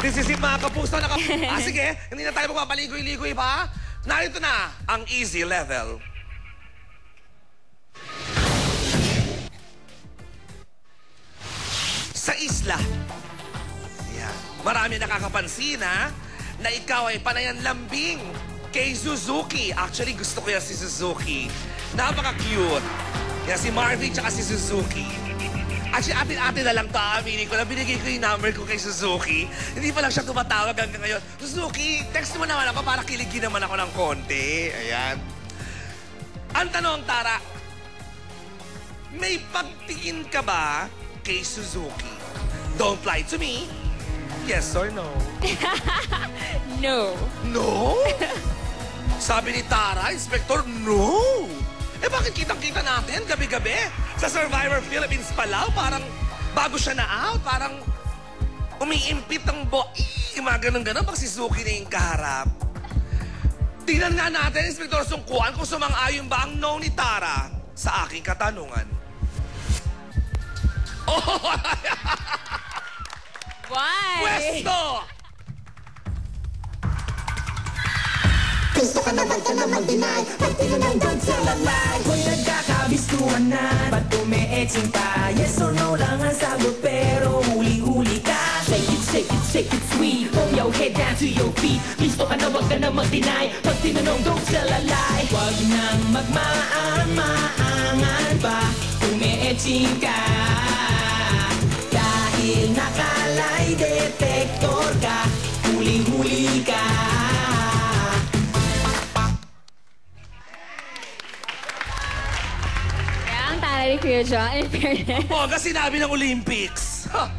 This is it, mga kapuso. Sige, hindi na tayo magpapaligoy-ligoy pa. Narito na ang easy level. Sa isla. Ayan. Marami nakakapansin, ha? Na ikaw ay panayan lambing kay Suzuki. Actually, gusto ko yan si Suzuki. Napaka-cute. Yan si Marvin tsaka si Suzuki. Actually, atin-atin na lang to. Aminin ko na binigay ko yung number ko kay Suzuki. Hindi pa lang siya tumatawag hanggang ngayon. Suzuki, text mo naman ako para kiligin naman ako ng konti. Ayan. Ang tanong, Tara, may pagtingin ka ba kay Suzuki? Don't lie to me. Yes or no? No. No? Sabi ni Tara, Inspector, no. Eh bakit kitang-kita natin gabi-gabi? Sa Survivor Philippines pa lang, parang bago siya na-out, parang umiimpit ang mga ganun-ganun pag si Suzuki na yung kaharap. Tingnan nga natin, Inspector Sungkuan, kung sumang-ayon ba ang no ni Tara sa aking katanungan. Oh! Why? Pwesto! Gusto ka na wag ka na mag-deny. Pag tinanong doon sa lalay, Kung nagkakabistuhan na, ba't ume-etching pa? Yes or no lang ang sagot, pero huli-huli ka. Shake it, shake it, shake it sweet. From your head down to your feet. Gusto ka na wag ka na mag-deny. Pag tinanong doon sa lalay, wag nang magmaan-maangan pa. Ume-etching ka. Dahil nakalay detector ka, huling-huli ka. Ni Kuya John, in fairness. Oh, kasi sinabi ng Olympics. Ha.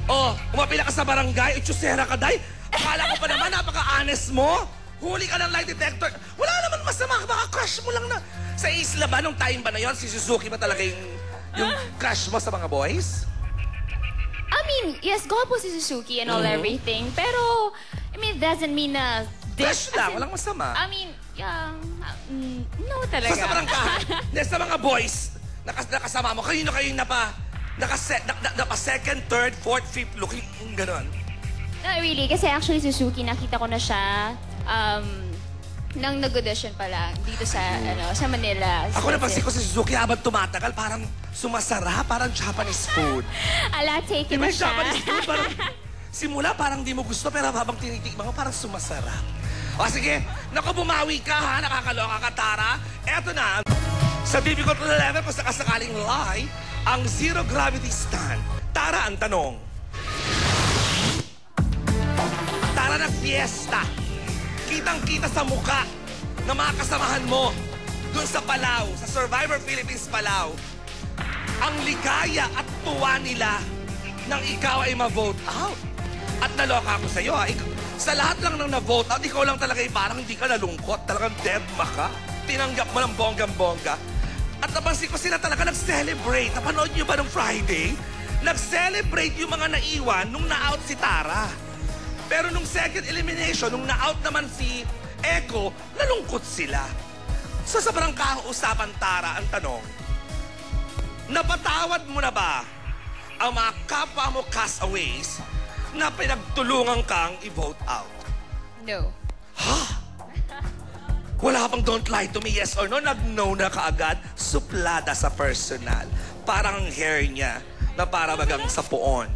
Oh, umapila ka sa barangay, itsusera ka, day. Akala ko pa naman, napaka-honest mo. Huli ka ng lie detector. Wala naman masama, baka crush mo lang na. Sa isla ba, nung time ba na yon, si Suzuki ba talaga yung crush mo sa mga boys? I mean, yes, gwapo si Suzuki and all everything. Pero, I mean, doesn't mean na... Crush lang, walang masama. I mean, yeah, no talaga. Sa barangay, sa mga boys, nakasama mo, kayo napa second, third, fourth, fifth look, yung gano'n. Not really, kasi actually Suzuki, nakita ko na siya nang nag-audition pa lang dito sa, sa Manila. Ako napansin ko si Suzuki habang tumatagal, parang sumasara, parang Japanese food. Ala, take it na siya. Japanese food, parang simula parang di mo gusto, pero habang tinitikman mo, parang sumasarap. O sige, naku, bumawi ka ha, nakakaloka ka, Tara. Eto na. Sa difficult level, kung sakasakaling lie, ang zero gravity stand. Tara, ang tanong. Tara, nag-fiesta. Kitang-kita sa muka ng mga kasamahan mo dun sa Palau, sa Survivor Philippines Palau. Ang ligaya at tuwa nila nang ikaw ay ma-vote out. At naloka ako sa'yo, ha. Sa lahat lang nang na-vote out, ikaw lang talaga parang hindi ka nalungkot. Talagang dead ma ka. Tinanggap mo ng bonggang-bongga. At napansin ko sila talaga nag-celebrate. Napanood nyo ba nung Friday? Nag-celebrate yung mga naiwan nung na-out si Tara. Pero nung second elimination, nung na-out naman si Echo, nalungkot sila. Sa sobrang kausapan, Tara, ang tanong, napatawad mo na ba ang mga kapwa mo castaways na pinagtulungan kang i-vote out? No. Ha? Wala pang don't lie to me, yes or no? Nag-no na kaagad, suplada sa personal. Parang ang hair niya na para bagang sa puon.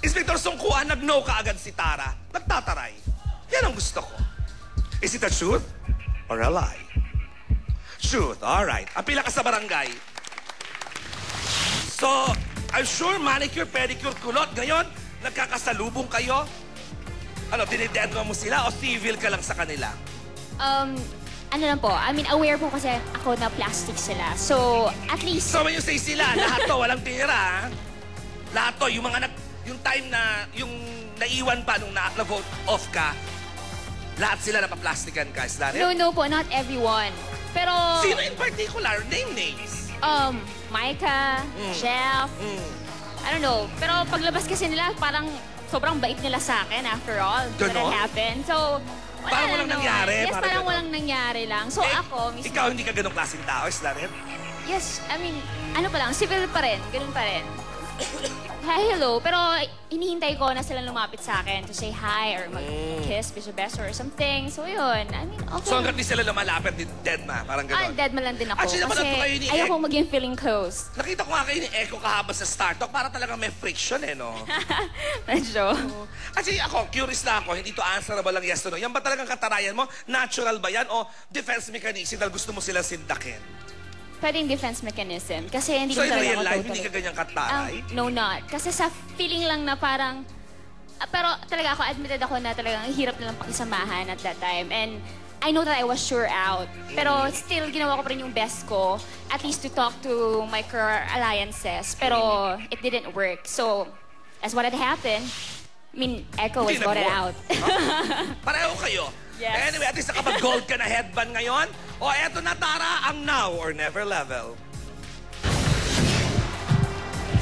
Inspector Sungkuan, nag-no kaagad si Tara. Nagtataray. Yan ang gusto ko. Is it a truth or a lie? Truth, alright. Apila ka sa barangay. So, I'm sure manicure, pedicure, kulot. Ngayon, nagkakasalubong kayo. Ano, dinidedma mo sila o civil ka lang sa kanila? Ano lang po, I mean, aware po kasi ako na plastic sila. So, at least... So, when you say sila, lahat to, walang tira, ha? Lahat to, yung mga yung time na, yung naiwan pa nung na-vote off ka, lahat sila napaplastikan ka, is that it? No, no po, not everyone. Pero... Sino in particular? Name names. Micah, Jeff, I don't know. Pero paglabas kasi nila, parang sobrang bait nila sa akin after all. When it happened. So, parang walang nangyari. Yes, parang walang nangyari lang. So ako, mismo... Ikaw hindi ka ganong klaseng tao, is that it? Yes, I mean, ano pa lang, civil pa rin. Ganun pa rin. hi, hello. Pero hinihintay ko na sila lumapit sa akin to say hi or mag-kiss, be best or something. So yun, I mean, okay. So hanggang di sila lumalapit, dead ma, parang gano'n. Dead man lang din ako. Actually, napanood ko kayo ni Ayaw kong maging feeling close. Nakita ko nga kayo ni Echo kahapon sa Star Talk, para talagang may friction no? Medyo. Actually, ako, curious na ako, hindi to answerable lang yes or no. Yan ba talagang katarayan mo? Natural ba yan? O defense mechanism dahil gusto mo silang sindakin? Pwedeng defense mechanism. Kasi hindi So ko in talaga real ako life, totally. hindi ka ganyang kataray? No, not. Kasi sa feeling lang na parang... pero talaga ako, admitted ako na talagang hirap na lang pakisamahan at that time. And I know that I was sure out. Pero still, ginawa ko pa rin yung best ko. At least to talk to my core alliances. Pero it didn't work. So, as what had happened, I mean, Echo was Hindi voted nag-work. out. Pareho kayo. Yes. Anyway, at least nakapag-gold ka na headband ngayon. O eto na, Tara, ang now or never level.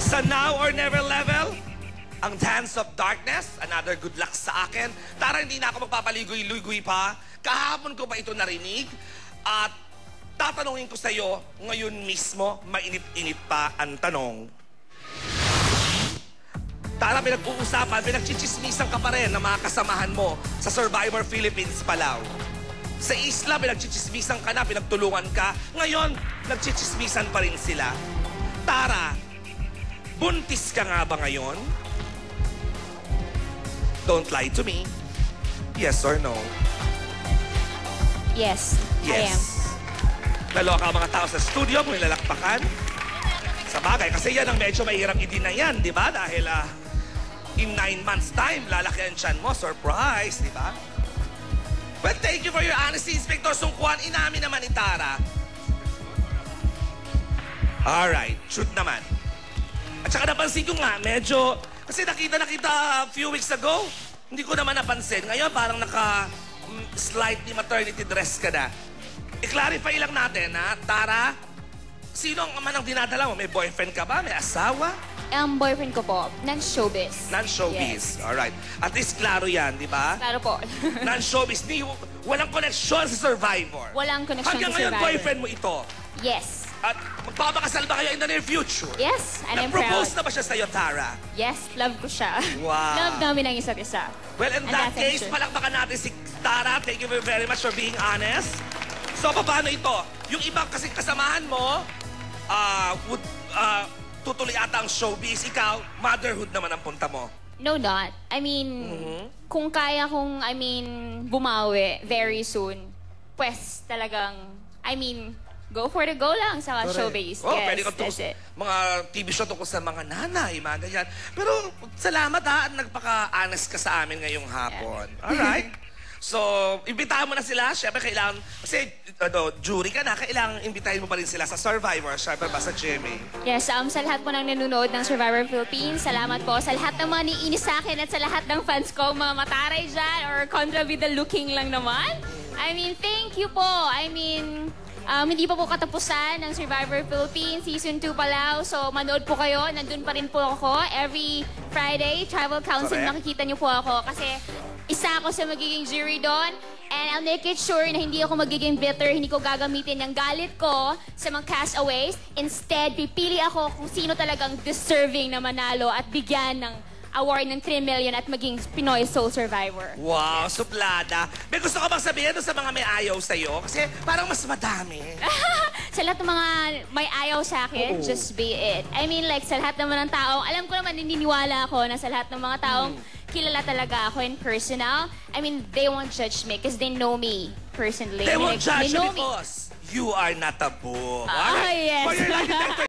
Sa now or never level, ang Dance of Darkness, another good luck sa akin. Tara, hindi na ako magpapaligoy-lugoy pa. Kahapon ko pa ito narinig. At tatanungin ko sa'yo, ngayon mismo, mainit-init pa ang tanong. Tara, pinag-uusapan, pinagchichismisan ka pa rin ng mga kasamahan mo sa Survivor Philippines Palau. Sa isla, pinagchichismisan ka na, pinagtulungan ka. Ngayon, nagchichismisan pa rin sila. Tara, buntis ka nga ba ngayon? Don't lie to me. Yes or no? Yes, I am. Naloka ang mga tao sa studio, kung nilalakpakan. Sa bagay, kasi yan ang medyo mahirap i-deny yan, di ba? Dahil in 9 months' time, lalaki ang tiyan mo. Surprise, di ba? Well, thank you for your honesty, Inspector Sungkuan. Inamin naman ni Tara. Alright, shoot naman. At saka napansin ko nga, medyo... Kasi nakita a few weeks ago, hindi ko naman napansin. Ngayon, parang slightly maternity dress ka na. I-clarify lang natin, ha? Tara, sino ang man ang dinadala mo? May boyfriend ka ba? May asawa? Ang boyfriend ko po, non-showbiz. Non-showbiz. Yes. Alright. At least klaro yan, di ba? Klaro po. Non-showbiz. Walang connection sa Survivor. Walang connection Hanggang sa ngayon, Survivor. boyfriend mo ito. Yes. At magpapakasal ba kayo in the near future? Yes, and I'm proud. Nag-propose na ba siya sa'yo, Tara? Yes, love ko siya. Wow. Love namin ang isa't isa. Well, in And that that's case, sure. palakpakan natin si Tara. Thank you very much for being honest. So, paano ito? Yung ibang kasing kasamahan mo, tutuloy ata ang showbiz. Ikaw, motherhood naman ang punta mo. No, not. I mean, kung kaya kong, bumawi very soon, pues talagang, go for the go lang sa showbiz. Oh, Yes, pwede ka that's it. mga TV show tungkol sa mga nanay, mga ganyan. Pero salamat ha, at nagpaka-honest ka sa amin ngayong hapon. Alright? So, imbitahan mo na sila. Siyempre, kailangan, kasi jury ka na, kailangan imbitahin mo pa rin sila sa Survivor. Siyempre ba sa GMA? Yes, sa lahat po ng nanonood ng Survivor Philippines, salamat po sa lahat ng mga niinis sa akin at sa lahat ng fans ko, mga mataray dyan or kontrabida looking lang naman. Thank you po. Hindi pa po katapusan ng Survivor Philippines Season 2 Palau. So, manood po kayo. Nandun pa rin po ako. Every Friday, Tribal Council, Correct. makikita niyo po ako. Kasi isa ako sa magiging jury doon. And I'll make it sure na hindi ako magiging bitter. Hindi ko gagamitin yung galit ko sa mga castaways. Instead, pipili ako kung sino talagang deserving na manalo at bigyan ng award ng 3 million at maging Pinoy Soul Survivor. Wow, suplada. May gusto ka bang sabihin doon sa mga may ayaw sa'yo? Kasi parang mas madami. Sa lahat ng mga may ayaw sa akin, just be it. Sa lahat naman ng tao, alam ko naman, naniniwala ako na sa lahat ng mga taong kilala talaga ako in personal. They won't judge me because they know me personally. They won't judge you know me. because you are not a book. Ah, yes. For your life detector